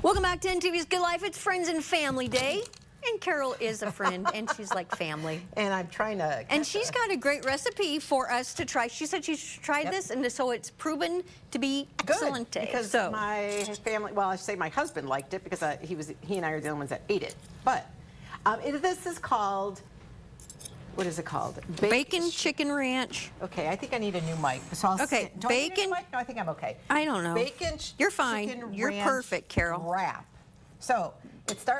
Welcome back to NTV's Good Life. It's Friends and Family Day. And Carol is a friend, and she's like family. And I'm trying to... And she's got a great recipe for us to try. She said she's tried this, and so it's proven to be excellent. Good, because my family, well, I should say my husband liked it because he and I are the only ones that ate it. But this is called, what is it called? Bacon Chicken Ranch. Okay, I think I need a new mic. So I'll okay, do bacon. I need a new mic? No, I think I'm okay. I don't know. Bacon. You're fine. Chicken You're ranch perfect, Carol. Wrap. So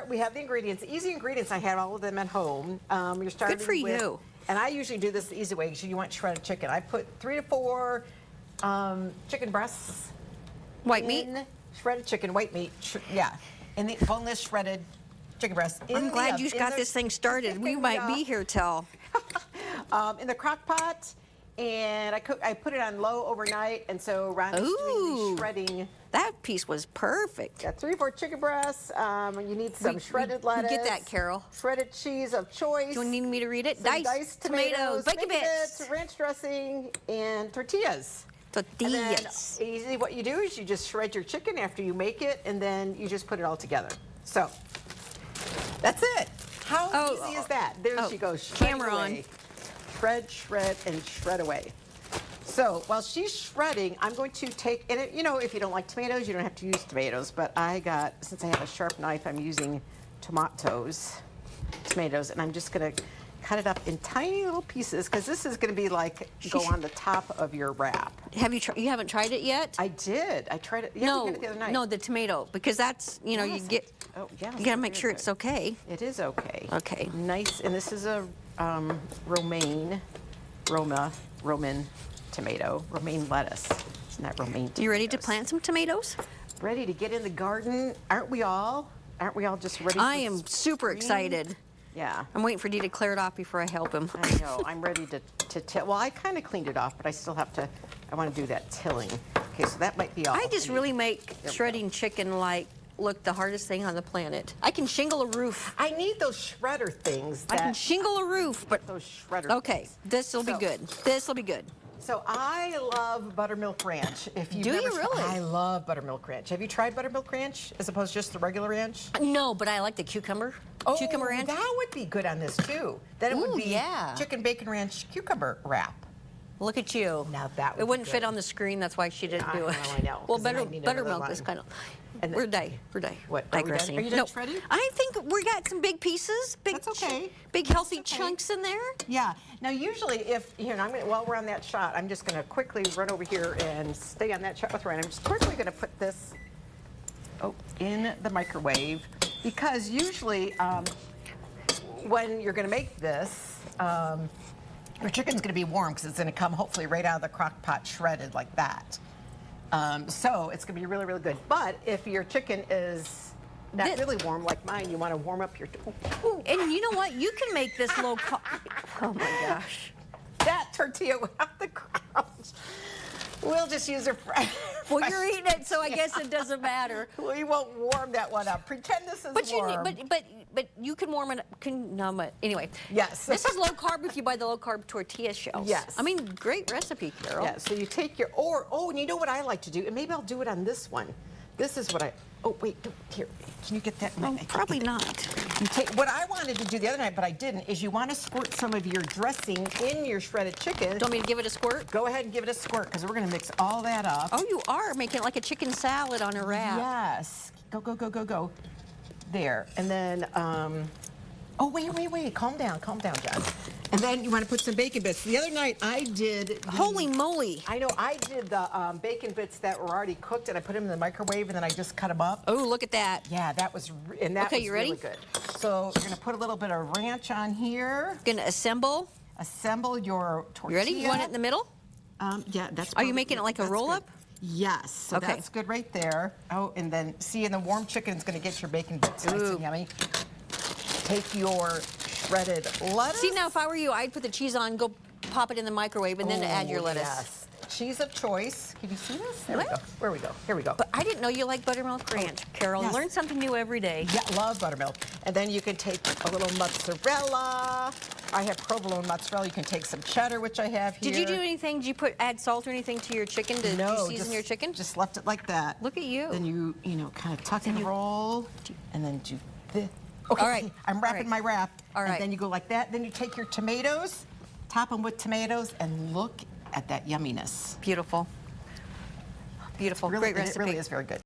we have the ingredients, easy ingredients. I have all of them at home. You're starting Good for you. And I usually do this the easy way because you want shredded chicken. I put 3 to 4 chicken breasts. White meat? Shredded chicken, white meat, yeah. And the boneless shredded chicken breasts. I'm glad you got this thing started. We might be here till. In the crock pot, and I put it on low overnight, and so Ronnie's doing the shredding. That piece was perfect. Got 3 or 4 chicken breasts. You need some shredded lettuce. Get that, Carol. Shredded cheese of choice. Do you need me to read it? Some diced tomatoes, bacon bits, ranch dressing, and tortillas. Tortillas. And then easy, what you do is you just shred your chicken after you make it, and then you just put it all together. So that's it. How easy is that? There she goes. Camera on. Shred, shred, and shred away. So while she's shredding, I'm going to take, and you know, if you don't like tomatoes, you don't have to use tomatoes, but since I have a sharp knife, I'm using tomatoes, and I'm just going to cut it up in tiny little pieces, because this is going to be like, go on the top of your wrap. You haven't tried it yet? I did. I tried it. Yeah, we did it the other night. No, the tomato, because that's, you know, you get, you got to make sure it's okay. It is okay. Okay. Nice, and this is a romaine tomato, romaine lettuce. Isn't that romaine tomatoes? You ready to plant some tomatoes? Ready to get in the garden? Aren't we all? Aren't we all just ready? I am super excited. Yeah. I'm waiting for Dee to clear it off before I help him. I know. I'm ready to till. Well, I kind of cleaned it off, but I still have to. I want to do that tilling. Okay, so that might be all. I just really make shredding chicken look the hardest thing on the planet. I can shingle a roof. I need those shredder things. I can shingle a roof, but those shredder. Okay, this will be good. This will be good. So I love buttermilk ranch. Do you really? I love buttermilk ranch. Have you tried buttermilk ranch as opposed to just the regular ranch? No, but I like the cucumber. Oh, cucumber ranch. That would be good on this too. Then it would be chicken bacon ranch cucumber wrap. Look at you. Now that would it wouldn't fit on the screen. That's why she didn't do it. I know. Well, buttermilk is kind of. And we're What? digressing. Are you done shredding? I think we got some big pieces. That's okay. Big healthy chunks in there. Yeah. Now usually, while we're on that shot, I'm just going to quickly run over here and stay on that shot with Ryan. I'm just quickly going to put this in the microwave, because usually when you're going to make this, your chicken's going to be warm because it's going to come hopefully right out of the crock pot shredded like that. So it's going to be really, really good. But if your chicken is not really warm like mine, you want to warm up your... And you know what? You can make this low... Oh, my gosh. That tortilla without the crowns. We'll just use a fresh... Well, you're eating it, so I guess it doesn't matter. We won't warm that one up. Pretend this is warm. But you can warm it up. Anyway. Yes. This is low carb if you buy the low carb tortilla shells. Yes. I mean, great recipe, Carol. Yeah, so you take your... and you know what I like to do? And maybe I'll do it on this one. This is what I... Oh, wait. Here. Can you get that? Oh, probably not. You take, what I wanted to do the other night, but I didn't, is you want to squirt some of your dressing in your shredded chicken. Do you want me to give it a squirt? Go ahead and give it a squirt, because we're going to mix all that up. Oh, you are making it like a chicken salad on a wrap. Yes. Go, go, go, go, go. There. And then, oh, wait. Calm down, John. And then you want to put some bacon bits. The other night I did... Holy moly. I know, I did the bacon bits that were already cooked, and I put them in the microwave, and then I just cut them up. Oh, look at that. Yeah, that was really good. So you're going to put a little bit of ranch on here. Going to assemble your tortilla. You ready? You want it in the middle? Yeah, that's... Are you making it like a roll-up? Yes, so that's good right there. Oh, and then, see, and the warm chicken is going to get your bacon bits nice and yummy. Take your shredded lettuce. See, now if I were you, I'd put the cheese on, go pop it in the microwave, and then add your lettuce. Yes. Cheese of choice. Can you see this? There we go. Where we go. Here we go. But I didn't know you like buttermilk ranch, Carol. yes. Learn something new every day. Yeah, love buttermilk. And then you can take a little mozzarella. I have provolone mozzarella. You can take some cheddar, which I have here. Did you do anything? Did you add salt or anything to your chicken? Did No, you season your chicken? Just left it like that. Look at you. Then you kind of tuck and roll, and then do this. Okay, All right. I'm wrapping All right. my wrap. All right. And then you go like that. Then you take your tomatoes, top them with tomatoes, and look at that yumminess. Beautiful. Beautiful. Really, Great recipe. It really is very good.